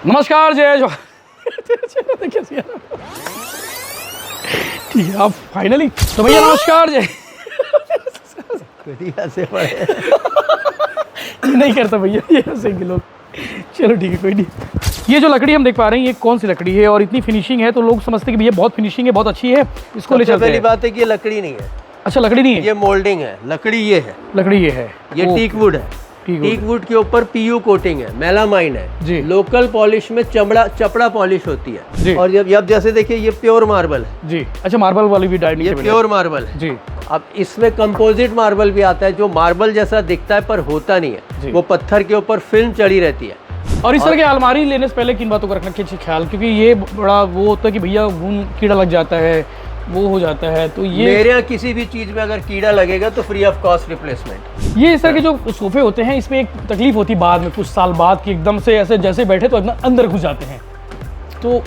नमस्कार जय जो ठीक है आप फाइनली तो भैया नमस्कार जय से पड़े नहीं करता भैया ये ऐसे के लोग। चलो ठीक है कोई नहीं। ये जो लकड़ी हम देख पा रहे हैं ये कौन सी लकड़ी है और इतनी फिनिशिंग है तो लोग समझते हैं कि भैया बहुत फिनिशिंग है बहुत अच्छी है इसको ले चलते पहली हैं। बात है कि ये लकड़ी नहीं है। अच्छा लकड़ी नहीं है ये मोल्डिंग है। लकड़ी ये है। लकड़ी ये है ये टीक वुड है। टीक वुड के ऊपर पीयू कोटिंग है, मेलामाइन है जी। लोकल पॉलिश में चपड़ा पॉलिश होती जी। है। और जब जैसे देखिए ये प्योर मार्बल है जी। अच्छा मार्बल वाली भी डाइनिंग ये टेबल प्योर मार्बल है जी। अब इसमें कंपोजिट मार्बल भी आता है जो मार्बल जैसा दिखता है पर होता नहीं है। वो पत्थर के ऊपर फिल्म चढ़ी रहती है। और इस तरह की अलमारी लेने से पहले किन बातों का रखना चाहिए ख्याल, क्योंकि ये बड़ा वो होता है कि भैया घून कीड़ा लग जाता है वो हो जाता है तो ये मेरे यहाँ किसी भी चीज में अगर कीड़ा लगेगा तो फ्री ऑफ कॉस्ट रिप्लेसमेंट। ये इस तरह के जो सोफे होते हैं इसमें एक तकलीफ होती है बाद में कुछ साल बाद कि एकदम से ऐसे जैसे बैठे तो एकदम अंदर घुस जाते हैं, तो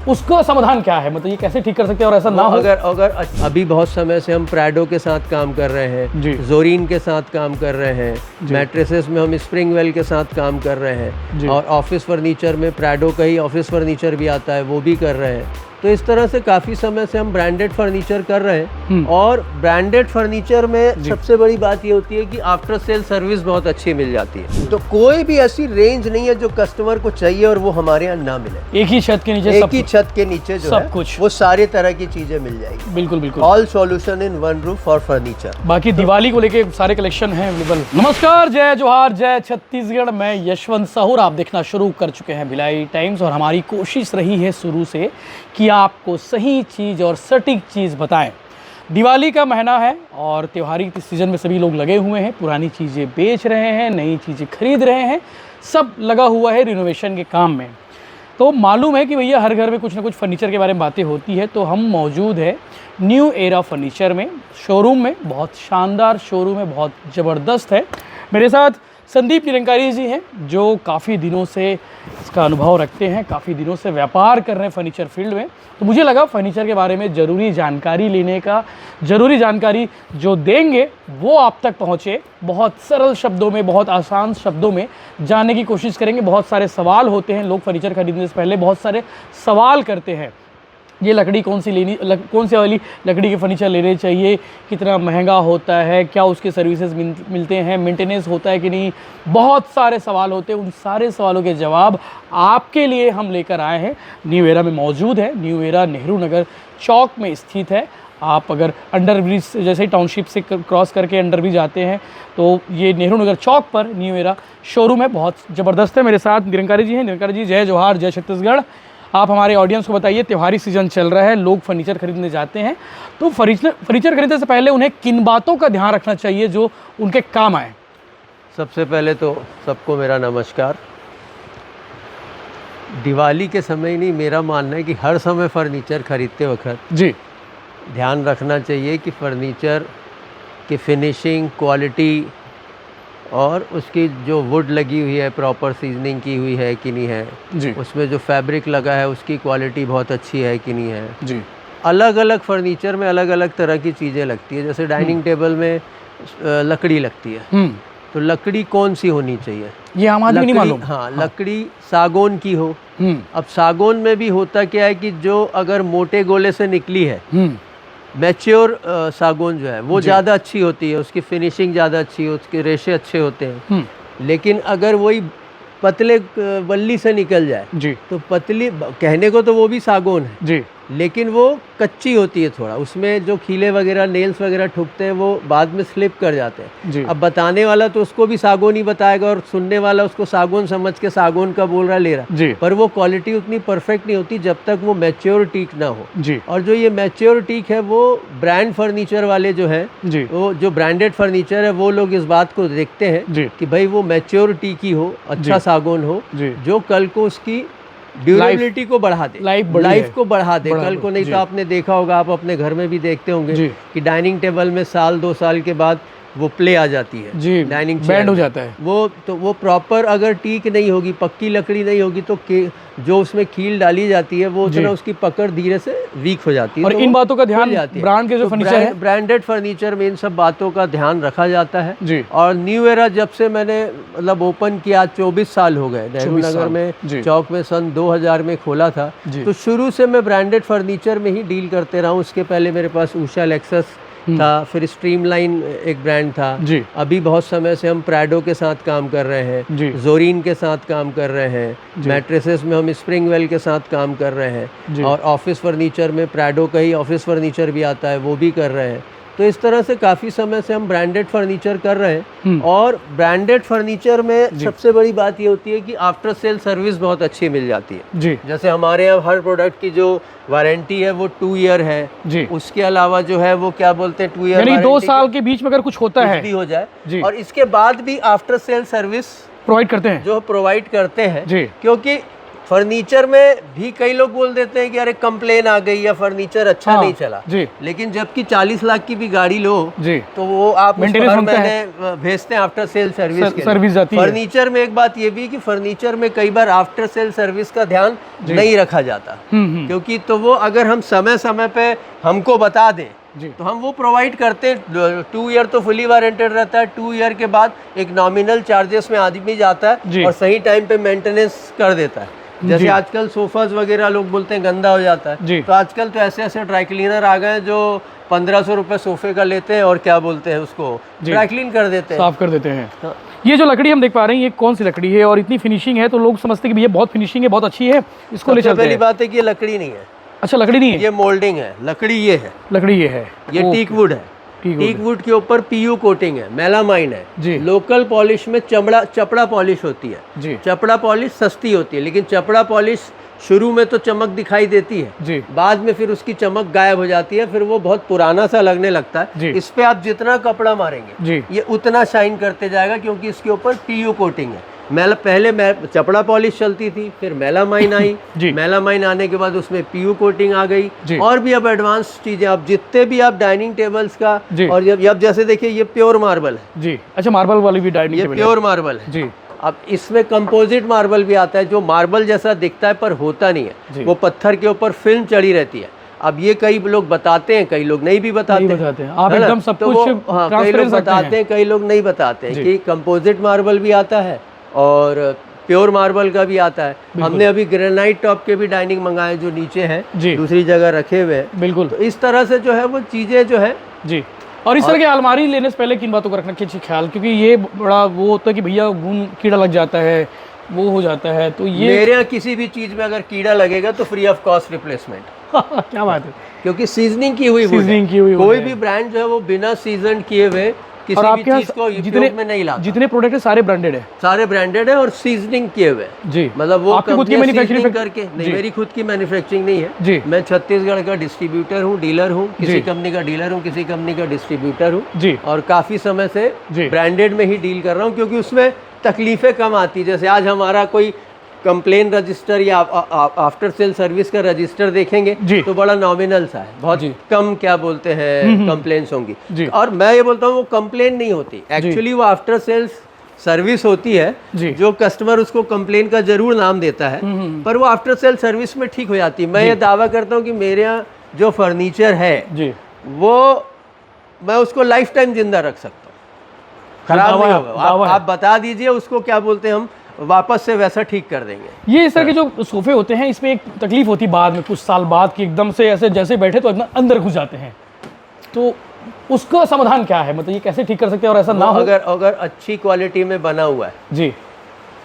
उसका समाधान क्या है, मतलब ये कैसे ठीक कर सकते हैं और ऐसा ना हो? अगर अभी बहुत समय से हम प्राडो के साथ काम कर रहे हैं, जोरीन के साथ काम कर रहे हैं, मैट्रेसेस में हम स्प्रिंगवेल के साथ काम कर रहे हैं और ऑफिस फर्नीचर में प्राडो का ही ऑफिस फर्नीचर भी आता है वो भी कर रहे हैं। तो इस तरह से काफ़ी समय से हम ब्रांडेड फर्नीचर कर रहे हैं और ब्रांडेड फर्नीचर में सबसे बड़ी बात ये होती है कि आफ्टर सेल सर्विस बहुत अच्छी मिल जाती है। तो कोई भी ऐसी रेंज नहीं है जो कस्टमर को चाहिए और वो हमारे यहाँ ना मिले। एक ही छत के नीचे एक ही छत के नीचे जो सब कुछ वो सारे तरह की चीजें मिल जाएगी। बिल्कुल बिल्कुल all solution in one roof for furniture. बाकी दिवाली को लेके सारे कलेक्शन हैं अवेलेबल। नमस्कार जय जोहार जय छत्तीसगढ़, मैं यशवंत साहू। आप देखना शुरू कर चुके हैं भिलाई टाइम्स और हमारी कोशिश रही है शुरू से कि आपको सही चीज़ और सटीक चीज़ बताएं। दिवाली का महीना है और त्योहारी सीजन में सभी लोग लगे हुए हैं, पुरानी चीज़ें बेच रहे हैं, नई चीज़ें खरीद रहे हैं, सब लगा हुआ है रिनोवेशन के काम में। तो मालूम है कि भैया हर घर में कुछ ना कुछ फर्नीचर के बारे में बातें होती है, तो हम मौजूद है न्यू एरा फर्नीचर में, शोरूम में। बहुत शानदार शोरूम है, बहुत ज़बरदस्त है। मेरे साथ संदीप निरंकारी जी हैं जो काफ़ी दिनों से इसका अनुभव रखते हैं, काफ़ी दिनों से व्यापार कर रहे हैं फर्नीचर फील्ड में। तो मुझे लगा फर्नीचर के बारे में ज़रूरी जानकारी लेने का, ज़रूरी जानकारी जो देंगे वो आप तक पहुँचे, बहुत सरल शब्दों में, बहुत आसान शब्दों में जानने की कोशिश करेंगे। बहुत सारे सवाल होते हैं, लोग फर्नीचर खरीदने से पहले बहुत सारे सवाल करते हैं। ये लकड़ी कौन सी लेनी, कौन सी वाली लकड़ी के फर्नीचर लेने चाहिए, कितना महंगा होता है, क्या उसके सर्विसेज मिलते हैं, मेंटेनेंस होता है कि नहीं, बहुत सारे सवाल होते हैं। उन सारे सवालों के जवाब आपके लिए हम लेकर आए हैं। न्यू एरा में मौजूद है। न्यू एरा नेहरू नगर चौक में स्थित है। आप अगर अंडर ब्रिज जैसे ही टाउनशिप से क्रॉस करके अंडर ब्रिज आते हैं तो ये नेहरू नगर चौक पर न्यू एरा शोरूम है, बहुत ज़बरदस्त है। मेरे साथ निरंकारी जी हैं। निरंकारी जी जय जोहार जय छत्तीसगढ़। आप हमारे ऑडियंस को बताइए, त्योहारी सीजन चल रहा है, लोग फर्नीचर खरीदने जाते हैं, तो फर्नीचर खरीदने से पहले उन्हें किन बातों का ध्यान रखना चाहिए जो उनके काम आए? सबसे पहले तो सबको मेरा नमस्कार। दिवाली के समय ही नहीं, मेरा मानना है कि हर समय फर्नीचर खरीदते वक्त जी ध्यान रखना चाहिए कि फर्नीचर की फिनिशिंग, क्वालिटी और उसकी जो वुड लगी हुई है प्रॉपर सीजनिंग की हुई है कि नहीं है जी, उसमें जो फैब्रिक लगा है उसकी क्वालिटी बहुत अच्छी है कि नहीं है जी। अलग अलग फर्नीचर में अलग अलग तरह की चीज़ें लगती है। जैसे डाइनिंग टेबल में लकड़ी लगती है, तो लकड़ी कौन सी होनी चाहिए ये आम आदमी नहीं मालूम। हाँ, लकड़ी सागौन की हो। अब सागौन में भी होता क्या है कि जो अगर मोटे गोले से निकली है, मैच्योर सागौन जो है वो ज़्यादा अच्छी होती है, उसकी फिनिशिंग ज़्यादा अच्छी है, उसके रेशे अच्छे होते हैं। लेकिन अगर वही पतले बल्ली से निकल जाए जी, तो पतली, कहने को तो वो भी सागौन है जी, लेकिन वो कच्ची होती है थोड़ा, उसमें जो खीले वगैरह नेल्स वगैरह ठुकते हैं वो बाद में स्लिप कर जाते हैं जी। अब बताने वाला तो उसको भी सागौन ही बताएगा और सुनने वाला उसको सागौन समझ के सागौन का बोल रहा ले रहा जी, पर वो क्वालिटी उतनी परफेक्ट नहीं होती जब तक वो मैच्योर टीक ना हो जी। और जो ये मैच्योर टीक है वो ब्रांड फर्नीचर वाले जो है, जी, वो जो ब्रांडेड फर्नीचर है वो लोग इस बात को देखते हैं जी, कि भाई वो मैच्योर टीक ही हो, अच्छा सागौन हो, जो कल को उसकी ड्यूरेबिलिटी को बढ़ा दे, लाइफ को बढ़ा दे कल को। नहीं तो आपने देखा होगा, आप अपने घर में भी देखते होंगे कि डाइनिंग टेबल में साल 2 साल के बाद वो प्ले आ जाती है जी, डाइनिंग बैंड हो जाता है वो। तो वो प्रॉपर अगर टीक नहीं होगी, पक्की लकड़ी नहीं होगी तो जो उसमें कील डाली जाती है वो उतना उसकी पकड़ धीरे से वीक हो जाती है। और तो इन बातों का ध्यान ब्रांड के जो फर्नीचर है, ब्रांडेड फर्नीचर में इन सब बातों का ध्यान रखा जाता है जी। और न्यू एरा जब से मैंने मतलब ओपन किया 24 साल हो गए, नेहरू नगर में चौक में सन 2000 में खोला था, तो शुरू से मैं ब्रांडेड फर्नीचर में ही डील करते रहा हूँ। उसके पहले मेरे पास उषा लेक्सस था, फिर स्ट्रीमलाइन एक ब्रांड था जी। अभी बहुत समय से हम प्राडो के साथ काम कर रहे हैं, जोरीन के साथ काम कर रहे हैं, मैट्रेसेस में हम स्प्रिंगवेल के साथ काम कर रहे हैं और ऑफिस फर्नीचर में प्राडो का ही ऑफिस फर्नीचर भी आता है, वो भी कर रहे हैं। तो इस तरह से काफ़ी समय से हम ब्रांडेड फर्नीचर कर रहे हैं और ब्रांडेड फर्नीचर में सबसे बड़ी बात ये होती है कि आफ्टर सेल सर्विस बहुत अच्छी मिल जाती है जी। जैसे हमारे यहाँ हर प्रोडक्ट की जो वारंटी है वो 2 ईयर है जी। उसके अलावा जो है वो क्या बोलते हैं 2 ईयर यानी 2 साल के बीच में अगर कुछ होता है भी हो जाए जी। और इसके बाद भी आफ्टर सेल सर्विस प्रोवाइड करते हैं, जो प्रोवाइड करते हैं जी। क्योंकि फर्नीचर में भी कई लोग बोल देते हैं कि अरे कंप्लेन आ गई या फर्नीचर अच्छा नहीं चला जी। लेकिन जबकि 40 लाख की भी गाड़ी लो जी तो वो आप हर महीने भेजते हैं आफ्टर सेल सर्विस जाती है। फर्नीचर में एक बात ये भी कि फर्नीचर में कई बार आफ्टर सेल सर्विस का ध्यान नहीं रखा जाता, क्योंकि तो वो अगर हम समय समय पे हमको बता दें तो हम वो प्रोवाइड करते हैं। 2 ईयर तो फुली वारंटेड रहता है, 2 ईयर के बाद एक नॉमिनल चार्जेस में आदमी जाता है और सही टाइम पे मेंटेनेंस कर देता है। जैसे आजकल सोफाज वगैरह लोग बोलते हैं गंदा हो जाता है, तो आजकल तो ऐसे ऐसे ड्राई क्लीनर आ गए जो 1500 रुपये सोफे का लेते हैं और क्या बोलते हैं उसको ड्राई क्लीन कर देते हैं, साफ कर देते हैं। हाँ। ये जो लकड़ी हम देख पा रहे हैं ये कौन सी लकड़ी है और इतनी फिनिशिंग है तो लोग समझते हैं कि भैया बहुत फिनिशिंग है, बहुत अच्छी है, इसको ले चलते हैं। पहली बात है कि ये लकड़ी नहीं है। अच्छा, लकड़ी नहीं है, ये मोल्डिंग है। लकड़ी ये है, लकड़ी ये है, ये टीक वुड है। टीक वुड के ऊपर पीयू कोटिंग है, मेलामाइन है जी। लोकल पॉलिश में चपड़ा पॉलिश होती है जी। चपड़ा पॉलिश सस्ती होती है, लेकिन चपड़ा पॉलिश शुरू में तो चमक दिखाई देती है जी। बाद में फिर उसकी चमक गायब हो जाती है, फिर वो बहुत पुराना सा लगने लगता है। इस पे आप जितना कपड़ा मारेंगे जी। ये उतना शाइन करते जाएगा, क्योंकि इसके ऊपर पीयू कोटिंग है। पहले चपड़ा पॉलिश चलती थी, फिर मेलामाइन आई मेलामाइन आने के बाद उसमें पीयू कोटिंग आ गई और भी अब एडवांस चीजें। अब जितने भी आप डाइनिंग टेबल्स का और अब जैसे देखिए ये प्योर मार्बल है जी। अच्छा, मार्बल वाली भी डाइनिंग टेबल, ये प्योर मार्बल है जी। अब इसमें कंपोजिट मार्बल भी आता है जो मार्बल जैसा दिखता है पर होता नहीं है, वो पत्थर के ऊपर फिल्म चढ़ी रहती है। अब ये कई लोग बताते हैं, कई लोग नहीं भी बताते हैं। आप एकदम सब कुछ कई लोग बताते हैं, कई लोग नहीं बताते हैं कि कंपोजिट मार्बल भी आता है और प्योर मार्बल का भी आता है। हमने अभी ग्रेनाइट टॉप के भी डाइनिंग मंगाए जो नीचे हैं, दूसरी जगह रखे हुए हैं। बिल्कुल, तो इस तरह से जो है वो चीजें जो है जी। और इस तरह की अलमारी लेने से पहले किन बातों का रखना चाहिए ख्याल, क्योंकि ये बड़ा वो होता है कि भैया घून कीड़ा लग जाता है, वो हो जाता है। तो ये मेरे यहाँ किसी भी चीज में अगर कीड़ा लगेगा तो फ्री ऑफ कॉस्ट रिप्लेसमेंट। क्या बात है, क्योंकि सीजनिंग की हुई कोई भी ब्रांड जो है वो बिना सीजन किए हुए किसी और आपके चीज को जितने में नहीं लाता। जितने प्रोडक्ट है सारे ब्रांडेड है, सारे ब्रांडेड है और सीजनिंग किए हुए जी। मतलब वो आपकी खुद की मैन्युफैक्चरिंग करके नहीं, मेरी खुद की मैन्युफैक्चरिंग नहीं है जी। मैं छत्तीसगढ़ का डिस्ट्रीब्यूटर हूँ, डीलर हूँ, किसी कंपनी का डीलर हूँ, किसी कंपनी का डिस्ट्रीब्यूटर हूँ जी। और काफी समय से ब्रांडेड में ही डील कर रहा हूँ, क्योंकि उसमें तकलीफें कम आती। जैसे आज हमारा कोई कंप्लेन रजिस्टर या आफ्टर सेल सर्विस का रजिस्टर देखेंगे तो बड़ा नॉमिनल सा है, बहुत कम क्या बोलते हैं कंप्लेन्स होंगी। और मैं ये बोलता हूँ वो कंप्लेन नहीं होती, एक्चुअली वो आफ्टर सेल्स सर्विस होती है जो कस्टमर उसको कंप्लेन का जरूर नाम देता है, पर वो आफ्टर सेल सर्विस में ठीक हो जाती है। मैं ये दावा करता हूँ कि मेरे यहाँ जो फर्नीचर है वो मैं उसको लाइफ टाइम जिंदा रख सकता हूँ, खराब नहीं होगा। आप बता दीजिए उसको क्या बोलते हैं, हम वापस से वैसा ठीक कर देंगे। ये इस तरह के जो सोफे होते हैं इसमें एक तकलीफ होती है बाद में, कुछ साल बाद कि एकदम से ऐसे जैसे बैठे तो अंदर घुस जाते हैं, तो उसका समाधान क्या है, मतलब ये कैसे ठीक कर सकते हैं और ऐसा ना हो? अगर अच्छी क्वालिटी में बना हुआ है जी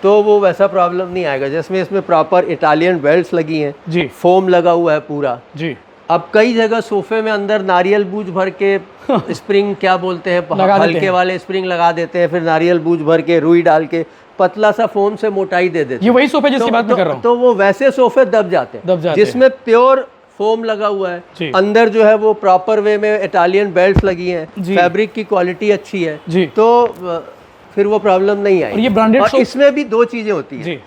तो वो वैसा प्रॉब्लम नहीं आएगा। जिसमें इसमें प्रॉपर इटालियन बेल्ट्स लगी हैं जी, फोम लगा हुआ है पूरा जी। अब कई जगह सोफे में अंदर नारियल बूझ भर के स्प्रिंग क्या बोलते हैं हल्के वाले स्प्रिंग लगा देते हैं, फिर नारियल बूझ भर के रुई डाल के पतला सा फोम से मोटाई दे देते हैं। ये वही सोफे जिसकी बात मैं कर रहा हूं। तो वो वैसे सोफे दब जाते हैं जिसमें प्योर फोम लगा हुआ है, अंदर जो है वो प्रॉपर वे में इटालियन बेल्ट्स लगी हैं, फैब्रिक की क्वालिटी अच्छी है जी। तो फिर वो प्रॉब्लम नहीं आई। और ये ब्रांडेड और इसमें भी दो चीजें होती है।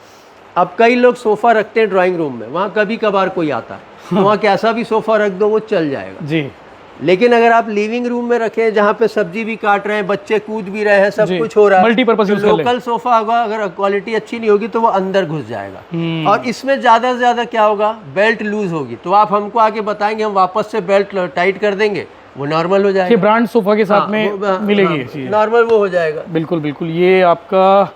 अब कई लोग सोफा रखते हैं ड्राइंग रूम में, वहाँ कभी कभार कोई आता है तो वहाँ कैसा भी सोफा रख दो वो चल जाएगा जी। लेकिन अगर आप लिविंग रूम में रखें जहाँ पे सब्जी भी काट रहे हैं, बच्चे कूद भी रहे हैं, सब जी, कुछ हो रहा है, मल्टीपर्पज यूज कर लें। लोकल सोफा होगा, अगर क्वालिटी अच्छी नहीं होगी तो वो अंदर घुस जाएगा। और इसमें ज़्यादा से ज़्यादा क्या होगा, बेल्ट लूज होगी, तो आप हमको आके बताएंगे, हम वापस से बेल्ट टाइट कर देंगे, वो नॉर्मल हो जाएगा। ब्रांड सोफा के साथ में मिलेगी, नॉर्मल वो हो जाएगा। बिल्कुल बिल्कुल। ये आपका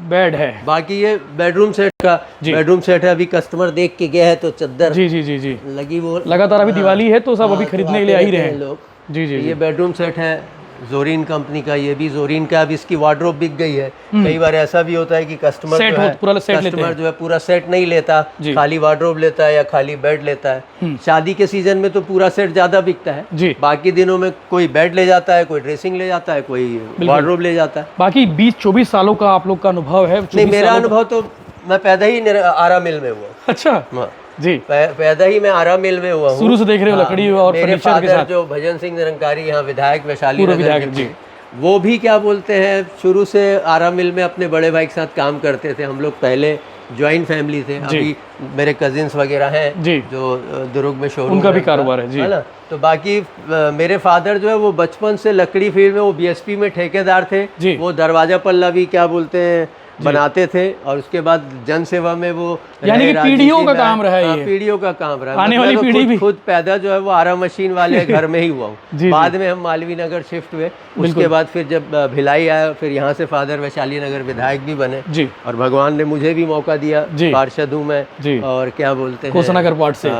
बेड है। बाकी ये बेडरूम सेट का बेडरूम सेट है, अभी कस्टमर देख के गया है तो चद्दर जी जी जी जी लगी, वो लगातार अभी दिवाली है तो सब अभी खरीदने के लिए आ ही रहे हैं लोग। जी जी ये बेडरूम सेट है जोरीन कंपनी का, ये भी जोरीन का। अब इसकी वार्डरोब बिक गई है। कई बार ऐसा भी होता है कि कस्टमर सेट हो, पूरा सेट लेते हैं। जो है पूरा सेट नहीं लेता, खाली वार्डरोब लेता है या खाली बेड लेता है। शादी के सीजन में तो पूरा सेट ज्यादा बिकता है जी। बाकी दिनों में कोई बेड ले जाता है, कोई ड्रेसिंग ले जाता है, कोई वार्डरोब ले जाता है। बाकी 20-24 सालों का आप लोग का अनुभव है? नहीं, मेरा अनुभव तो मैं पैदा ही आरा मिल में हुआ। अच्छा जी, पैदा ही मैं आरा मिल में हुआ हूँ। शुरू से देख रहे हो लकड़ी और मेरे फर्नीचर के साथ। जो भजन सिंह निरंकारी यहाँ विधायक वैशाली नगर विधायक के जी, थे, वो भी क्या बोलते हैं शुरू से आरा मिल में अपने बड़े भाई के साथ काम करते थे। हम लोग पहले ज्वाइंट फैमिली थे। अभी मेरे कजिन्स वगैरह हैं जो दुर्ग में शोरूम, उनका भी कारोबार है जी, है ना। तो बाकी मेरे फादर जो है वो बचपन से लकड़ी फील्ड में, वो बीएसपी में ठेकेदार थे। वो दरवाजा पल्ला भी क्या बोलते हैं बनाते थे, और उसके बाद जन सेवा में वो, यानी कि पीढ़ियों का काम रहा है, ये पीढ़ियों का काम रहा है। आने वाली पीढ़ी भी खुद पैदा जो है वो आरा मशीन वाले घर में ही हुआ हूँ। बाद में हम मालवीय नगर शिफ्ट हुए, उसके बाद फिर जब भिलाई आया, फिर यहाँ से फादर वैशाली नगर विधायक भी बने जी। और भगवान ने मुझे भी मौका दिया, पार्षद हूँ मैं, और क्या बोलते हैं कोसनगर वार्ड से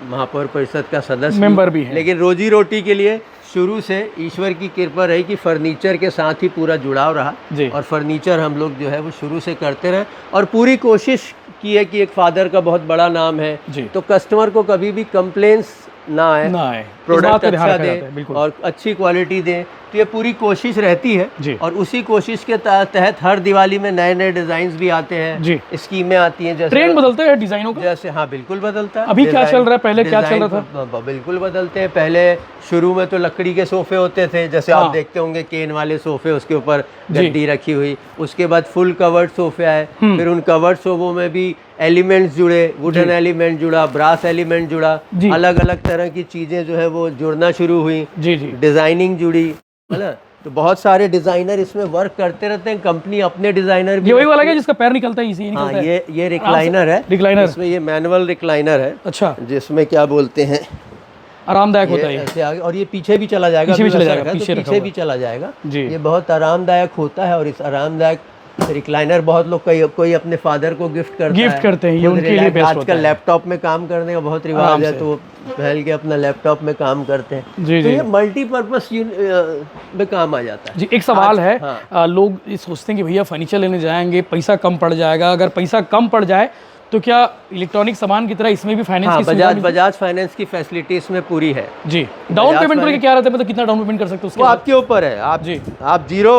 महापौर परिषद का सदस्य मेंबर भी है। लेकिन रोजी रोटी के लिए शुरू से ईश्वर की कृपा रही कि फर्नीचर के साथ ही पूरा जुड़ाव रहा, और फर्नीचर हम लोग जो है वो शुरू से करते रहे, और पूरी कोशिश की है कि एक फादर का बहुत बड़ा नाम है तो कस्टमर को कभी भी कंप्लेंट्स ना आए, प्रोडक्ट अच्छा दे और अच्छी क्वालिटी दे। तो ये पूरी कोशिश रहती है, और उसी कोशिश के तहत हर दिवाली में नए नए डिजाइन भी आते हैं, स्कीमें आती हैं। जैसे ट्रेंड बदलते हैं डिजाइनों का, जैसे हाँ बिल्कुल बदलता है। अभी क्या चल रहा है, पहले क्या चल रहा था? बिल्कुल बदलते हैं। पहले शुरू में तो लकड़ी के सोफे होते थे, जैसे आप देखते होंगे केन वाले सोफे, उसके ऊपर गद्दी रखी हुई। उसके बाद फुल कवर्ड सोफे आए, फिर उन कवर्ड सोफों में भी एलिमेंट्स जुड़े, वुडन एलिमेंट जुड़ा, ब्रास एलिमेंट जुड़ा, अलग अलग तरह की चीजें जो है वो जुड़ना शुरू हुई, डिजाइनिंग जुड़ी, है ना। तो बहुत सारे डिजाइनर इसमें वर्क करते रहते हैं, कंपनी अपने डिजाइनर भी। ये वही वाला है जिसका पैर निकलता है, इसी निकलता है। ये रिक्लाइनर है, रिक्लाइनर। इसमें ये मैनुअल रिक्लाइनर है, अच्छा, जिसमें क्या बोलते हैं आरामदायक होता है ऐसे आगे, और ये पीछे भी चला जाएगा, पीछे भी चला जाएगा, पीछे भी चला जाएगा जी। ये बहुत आरामदायक होता है, और इस आरामदायक रिक्लाइनर बहुत लोग कोई अपने फादर को गिफ्ट करते हैं, ये उनके लिए बेस्ट होता है। आजकल लैपटॉप में काम करने का बहुत रिवाज है, तो पहल के अपना लैपटॉप में काम करते हैं जी, तो ये मल्टीपर्पस में काम आ जाता है जी। एक सवाल है, लोग ये सोचते हैं कि भैया फर्नीचर लेने जाएंगे पैसा कम पड़ जाएगा, अगर पैसा कम पड़ जाए तो क्या इलेक्ट्रॉनिक सामान की तरह इसमें भी फाइनेंस की सुविधा? बजाज फाइनेंस की फैसिलिटी इसमें पूरी है जी। डाउन पेमेंट करके क्या रहता है, मतलब कितना डाउन पेमेंट कर सकते हैं? वो आपके ऊपर है, आप जीरो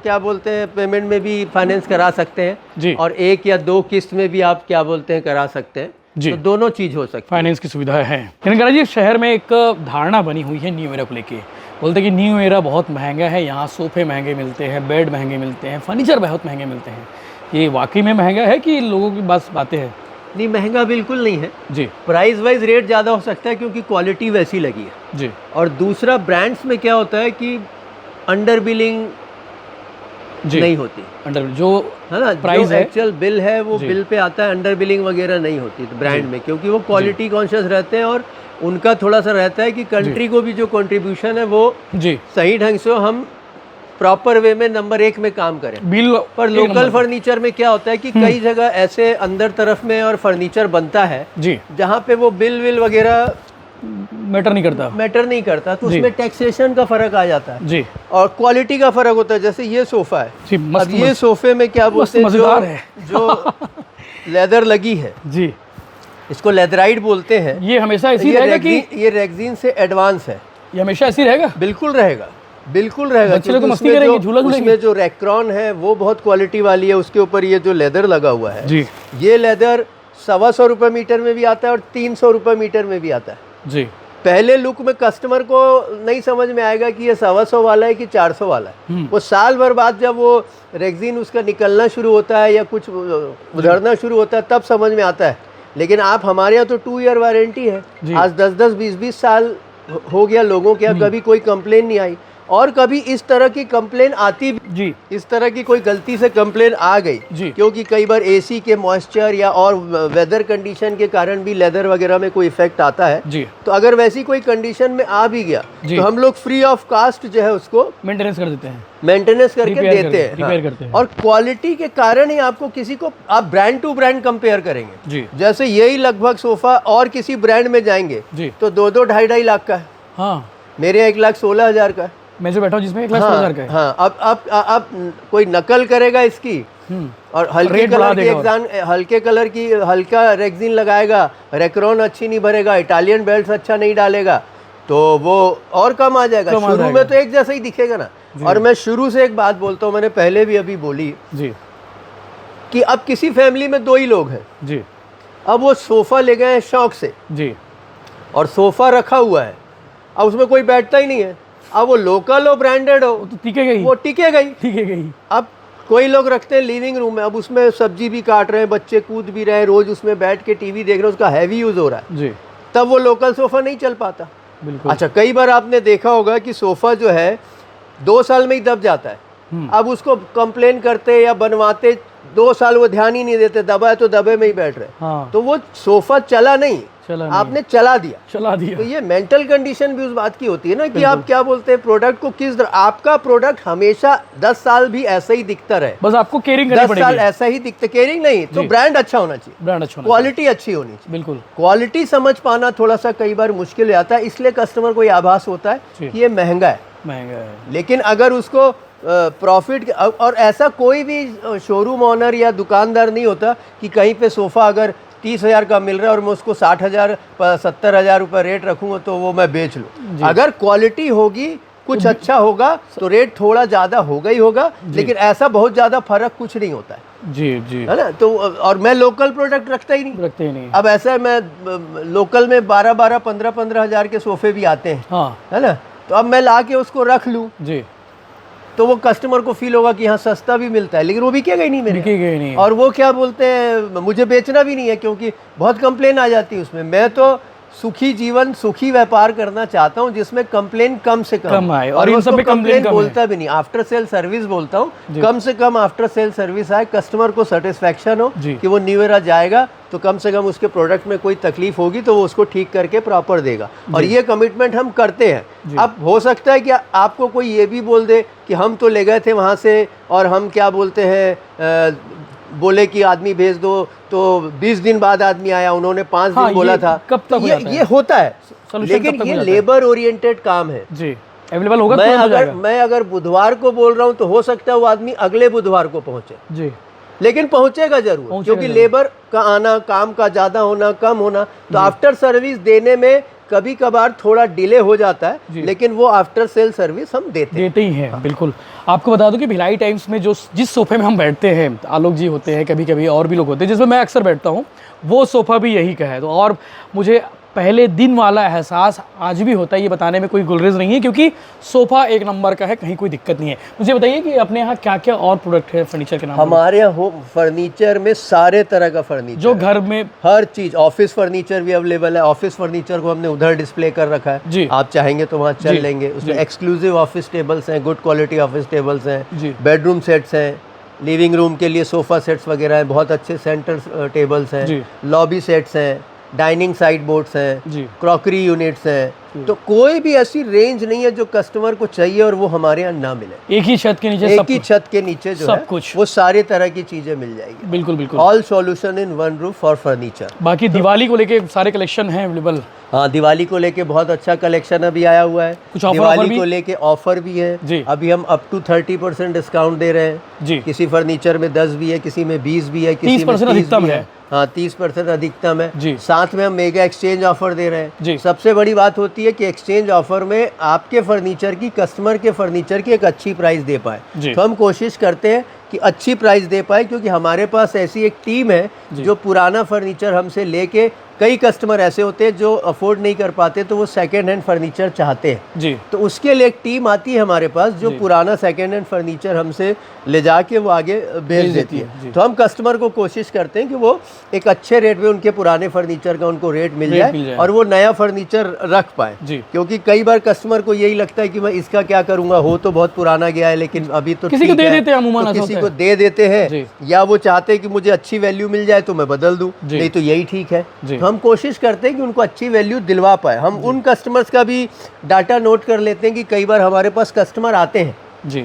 क्या बोलते हैं पेमेंट में भी फाइनेंस करा सकते हैं जी, और 1 या 2 किस्त में भी आप क्या बोलते हैं करा सकते हैं जी। तो दोनों चीज हो सकती है, फाइनेंस की सुविधा है। जी, शहर में एक धारणा बनी हुई है न्यू एरा को लेके, बोलते हैं कि न्यू एरा बहुत महंगा है, यहाँ सोफे महंगे मिलते हैं, बेड महंगे मिलते हैं, फर्नीचर बहुत महंगे मिलते हैं। ये वाकई में महंगा है कि लोगों की बस बातें हैं? नहीं, महंगा बिल्कुल नहीं है जी। प्राइस वाइज रेट ज़्यादा हो सकता है क्योंकि क्वालिटी वैसी लगी है जी। और दूसरा ब्रांड्स में क्या होता है कि अंडर बिलिंग नहीं होती, अंडर जो है ना प्राइस एक्चुअल बिल है वो बिल पे आता है, अंडर बिलिंग वगैरह नहीं होती तो ब्रांड में, क्योंकि वो क्वालिटी कॉन्शियस रहते हैं, और उनका थोड़ा सा रहता है कि कंट्री को भी जो कंट्रीब्यूशन है वो जी सही ढंग से हम प्रॉपर वे में नंबर 1 में काम करें। बिल पर लोकल फर्नीचर में क्या होता है कि कई जगह ऐसे अंदर तरफ में और फर्नीचर बनता है जी जहाँ पे वो बिल विल वगैरह मैटर नहीं करता, तो उसमें टैक्सेशन का फर्क आ जाता है जी, और क्वालिटी का फर्क होता है। जैसे ये सोफा है जी, अब ये सोफे में क्या बोलते हैं जो लेदर लगी है जी, इसको लेदराइड बोलते हैं। ये हमेशा ऐसी रहेगा कि ये रेक्सिन से एडवांस है, ये हमेशा ऐसी रहेगा? बिल्कुल रहेगा, बिल्कुल रहेगा। तो मस्ती करेंगे, झूला झूलेंगे। जो रेक्रॉन है वो बहुत क्वालिटी वाली है, उसके ऊपर ये जो लेदर लगा हुआ है जी, ये लेदर 125 रुपये मीटर में भी आता है और 300 रुपये मीटर में भी आता है जी। पहले लुक में कस्टमर को नहीं समझ में आएगा कि ये 125 वाला है कि 400 वाला है, वो साल भर बाद जब वो रेक्सिन उसका निकलना शुरू होता है या कुछ उधड़ना शुरू होता है तब समझ में आता है। लेकिन आप हमारे यहाँ तो 2 ईयर वारंटी है, आज 10-10, 20-20 साल हो गया लोगों के यहाँ, कभी कोई कंप्लेन नहीं आई, और कभी इस तरह की कंप्लेन आती भी जी, इस तरह की कोई गलती से कंप्लेन आ गई जी, क्योंकि कई बार एसी के मॉइस्चर या और वेदर कंडीशन के कारण भी लेदर वगैरह में कोई इफेक्ट आता है जी, तो अगर वैसी कोई कंडीशन में आ भी गया जी। तो हम लोग फ्री ऑफ कास्ट जो है उसको मेंटेनेंस कर देते हैं, मेंटेनेंस करके रिपेयर देते हैं, रिपेयर करते हैं। और क्वालिटी के कारण ही आपको किसी को आप ब्रांड टू ब्रांड कंपेयर करेंगे, जी, जैसे यही लगभग सोफा और किसी ब्रांड में जाएंगे जी, तो 2-2 ढाई लाख का है, हाँ, मेरे 1,16,000 का है। मैं जो बैठा हूँ जिसमें 1,16,000 का है। हाँ, अब कोई नकल करेगा इसकी और हल्के रेट बढ़ा कलर की देगा हल्के कलर की हल्का रेक्सिन लगाएगा, रेक्रोन अच्छी नहीं भरेगा, इटालियन बेल्ट अच्छा नहीं डालेगा, तो वो और कम आ जाएगा। शुरू में तो एक जैसा ही दिखेगा ना। और मैं शुरू से एक बात बोलता हूँ, मैंने पहले भी अभी बोली जी, कि अब किसी फैमिली में 2 ही लोग हैं, जी, अब वो सोफा ले गए हैं शौक से, जी, और सोफा रखा हुआ है, अब उसमें कोई बैठता ही नहीं है, अब वो लोकल हो ब्रांडेड हो तो टिकेगा ही, वो टिकेगा ही। टिकेगा ही। अब कोई लोग रखते हैं लिविंग रूम में, अब उसमें सब्जी भी काट रहे हैं, बच्चे कूद भी रहे हैं, रोज उसमें बैठ के टीवी देख रहे हैं, उसका हैवी यूज हो रहा है, जी, तब वो लोकल सोफा नहीं चल पाता। बिल्कुल। अच्छा, कई बार आपने देखा होगा कि सोफा जो है 2 साल में ही दब जाता है, अब उसको कंप्लेन करते या बनवाते 2 साल वो ध्यान ही नहीं देते, दबा है तो दबे में ही बैठ रहे, हाँ, तो वो सोफा चला नहीं, आपने चला दिया। तो ये मेंटल कंडीशन भी उस बात की होती है ना कि आप क्या बोलते हैं प्रोडक्ट को किस तरह, आपका प्रोडक्ट हमेशा 10 साल भी ऐसा ही दिखता रहे, बस आपको केयरिंग करनी 10 पड़ेगी। साल ऐसा ही दिखता, केयरिंग नहीं तो ब्रांड अच्छा होना चाहिए, ब्रांड अच्छा होना क्वालिटी अच्छी होनी चाहिए। बिल्कुल, क्वालिटी समझ पाना थोड़ा सा कई बार मुश्किल हो जाता है, इसलिए कस्टमर को ये आभास होता है कि ये महंगा है, महंगा है। लेकिन अगर उसको प्रॉफिट, और ऐसा कोई भी शोरूम ऑनर या दुकानदार नहीं होता कि कहीं पे सोफा अगर 30,000 का मिल रहा है और मैं उसको 60,000 70,000 रुपये रेट रखूँगा तो वो मैं बेच लूँ। अगर क्वालिटी होगी, कुछ अच्छा होगा तो रेट थोड़ा ज़्यादा होगा ही होगा, लेकिन ऐसा बहुत ज़्यादा फर्क कुछ नहीं होता है। जी, जी, है ना। तो और मैं लोकल प्रोडक्ट रखते ही नहीं। अब ऐसा मैं लोकल में 12-12, 15-15 हज़ार के सोफे भी आते हैं, हाँ, है ना, तो अब मैं ला के उसको रख लूँ जी, तो वो कस्टमर को फील होगा कि हाँ सस्ता भी मिलता है, लेकिन वो बिकेगा ही नहीं मेरे, बिकेगा ही नहीं। और वो क्या बोलते हैं, मुझे बेचना भी नहीं है क्योंकि बहुत कंप्लेन आ जाती है उसमें। मैं तो सुखी जीवन, सुखी व्यापार करना चाहता हूँ जिसमें कंप्लेन कम से कम आए, और इन सब पे कंप्लेन बोलता भी नहीं, आफ्टर सेल सर्विस बोलता हूँ, कम से कम आफ्टर सेल सर्विस आए, कस्टमर को सेटिस्फेक्शन हो कि वो न्यू ईरा जाएगा तो कम से कम उसके प्रोडक्ट में कोई तकलीफ होगी तो वो उसको ठीक करके प्रॉपर देगा, और ये कमिटमेंट हम करते हैं। अब हो सकता है कि आपको कोई ये भी बोल दे कि हम तो ले गए थे वहाँ से और हम क्या बोलते हैं बोले कि आदमी भेज दो, तो 20 दिन बाद आदमी आया, उन्होंने 5 दिन बोला था, कब तक ये होता है, लेकिन ये लेबर ओरिएंटेड काम है जी, अवेलेबल होगा। मैं अगर बुधवार को बोल रहा हूँ तो हो सकता है वो आदमी अगले बुधवार को पहुंचे जी, लेकिन पहुंचेगा जरूर, क्योंकि लेबर का आना, काम का ज़्यादा होना, कम होना, तो आफ्टर सर्विस देने में कभी कभार थोड़ा डिले हो जाता है, लेकिन वो आफ्टर सेल सर्विस हम देते ही हैं। बिल्कुल। आपको बता दूं कि भिलाई टाइम्स में जिस सोफे में हम बैठते हैं, आलोक जी होते हैं, कभी कभी और भी लोग होते हैं, जिसमें मैं अक्सर बैठता हूँ, वो सोफ़ा भी यही का है। तो और मुझे पहले दिन वाला एहसास आज भी होता है, ये बताने में कोई गुलरेज नहीं है, क्योंकि सोफ़ा एक नंबर का है, कहीं कोई दिक्कत नहीं है। मुझे बताइए कि अपने यहाँ क्या क्या और प्रोडक्ट है फर्नीचर के नाम? हमारे यहाँ फर्नीचर में सारे तरह का फर्नीचर, जो घर में हर चीज़, ऑफिस फर्नीचर भी अवेलेबल है। ऑफिस फर्नीचर को हमने उधर डिस्प्ले कर रखा है जी, आप चाहेंगे तो वहाँ चल लेंगे। उसमें एक्सक्लूसिव ऑफिस टेबल्स हैं, गुड क्वालिटी ऑफिस टेबल्स हैं, बेडरूम सेट्स हैं, लिविंग रूम के लिए सोफ़ा सेट्स वगैरह हैं, बहुत अच्छे सेंटर टेबल्स हैं, लॉबी सेट्स हैं, डाइनिंग साइड बोर्ड्स हैं, क्रॉकरी यूनिट्स हैं। तो कोई भी ऐसी रेंज नहीं है जो कस्टमर को चाहिए और वो हमारे यहाँ ना मिले। एक ही छत के नीचे, एक ही छत के नीचे जो सब कुछ, वो सारे तरह की चीजें मिल जाएगी। बिल्कुल बिल्कुल, all solution in one roof for furniture. बाकी दिवाली को लेके सारे कलेक्शन हैं अवेलेबल? हाँ, दिवाली को लेके बहुत अच्छा कलेक्शन अभी आया हुआ है। कुछ दिवाली को लेके ऑफर भी है अभी, हम अप टू 30% डिस्काउंट दे रहे हैं जी। किसी फर्नीचर में 10 भी है, किसी में 20 भी है, किसी में 30 भी है। हाँ, 30% अधिकतम है जी। साथ में हम मेगा एक्सचेंज ऑफर दे रहे हैं। सबसे बड़ी बात होती है कि एक्सचेंज ऑफर में आपके फर्नीचर की, कस्टमर के फर्नीचर की एक अच्छी प्राइस दे पाए, तो हम कोशिश करते हैं कि अच्छी प्राइस दे पाए, क्योंकि हमारे पास ऐसी एक टीम है जो पुराना फर्नीचर हमसे लेके, कई कस्टमर ऐसे होते हैं जो अफोर्ड नहीं कर पाते तो वो सेकेंड हैंड फर्नीचर चाहते हैं जी, तो उसके लिए एक टीम आती है हमारे पास जो पुराना सेकेंड हैंड फर्नीचर हमसे ले जाके वो आगे भेज देती है। तो हम कस्टमर को कोशिश करते हैं कि वो एक अच्छे रेट में उनके पुराने फर्नीचर का उनको रेट मिल जाए और वो नया फर्नीचर रख पाए, क्योंकि कई बार कस्टमर को यही लगता है कि मैं इसका क्या करूंगा, हो तो बहुत पुराना गया है लेकिन अभी तो किसी को दे देते हैं, तो किसी को दे देते हैं, या वो चाहते हैं कि मुझे अच्छी वैल्यू मिल जाए तो मैं बदल दूं, नहीं तो यही ठीक है। तो हम कोशिश करते हैं कि उनको अच्छी वैल्यू दिलवा पाए। हम उन कस्टमर्स का भी डाटा नोट कर लेते हैं कि कई बार हमारे पास कस्टमर आते हैं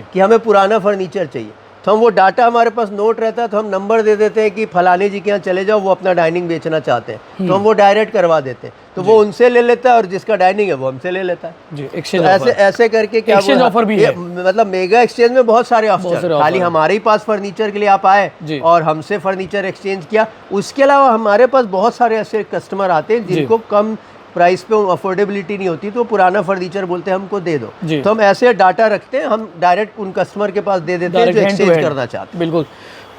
कि हमें पुराना फर्नीचर चाहिए, तो हम वो डाटा हमारे पास नोट रहता है, तो हम नंबर दे देते हैं कि फलाने जी के यहाँ चले जाओ, वो अपना डाइनिंग बेचना चाहते हैं, तो हम वो डायरेक्ट करवा देते हैं, तो वो उनसे ले लेता है और जिसका डाइनिंग है वो हमसे ले लेता है जी। तो ऐसे करके क्या ऑफर भी है, मतलब मेगा एक्सचेंज में बहुत सारे ऑफर, खाली हमारे ही पास फर्नीचर के लिए आप आए और हमसे फर्नीचर एक्सचेंज किया, उसके अलावा हमारे पास बहुत सारे ऐसे कस्टमर आते हैं जिनको कम प्राइस पे अफोर्डेबिलिटी नहीं होती, तो पुराना फर्नीचर बोलते हैं हमको दे दो, तो हम ऐसे डाटा रखते हैं, हम डायरेक्ट उन कस्टमर के पास दे देते हैं जो एक्सचेंज करना चाहते हैं। बिल्कुल।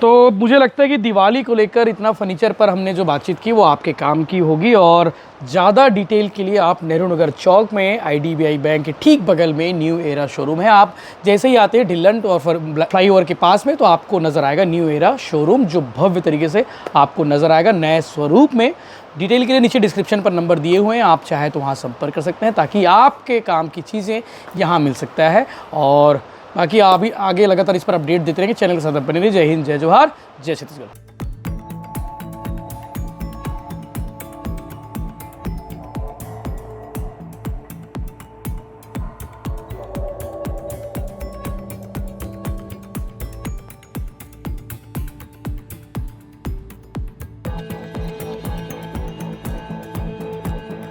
तो मुझे लगता है कि दिवाली को लेकर इतना फर्नीचर पर हमने जो बातचीत की वो आपके काम की होगी, और ज़्यादा डिटेल के लिए आप नेहरू नगर चौक में IDBI बैंक के ठीक बगल में न्यू एरा शोरूम है। आप जैसे ही आते हैं ढिल्लंट और फ्लाईओवर के पास में, तो आपको नज़र आएगा न्यू एरा शोरूम, जो भव्य तरीके से आपको नज़र आएगा नए स्वरूप में। डिटेल के लिए नीचे डिस्क्रिप्शन पर नंबर दिए हुए हैं, आप चाहें तो वहाँ संपर्क कर सकते हैं ताकि आपके काम की चीज़ें यहाँ मिल सकता है। और बाकी आप भी आगे लगातार इस पर अपडेट देते रहेंगे। चैनल के साथ बने रहिए। जय हिंद, जय जोहार, जय छत्तीसगढ़।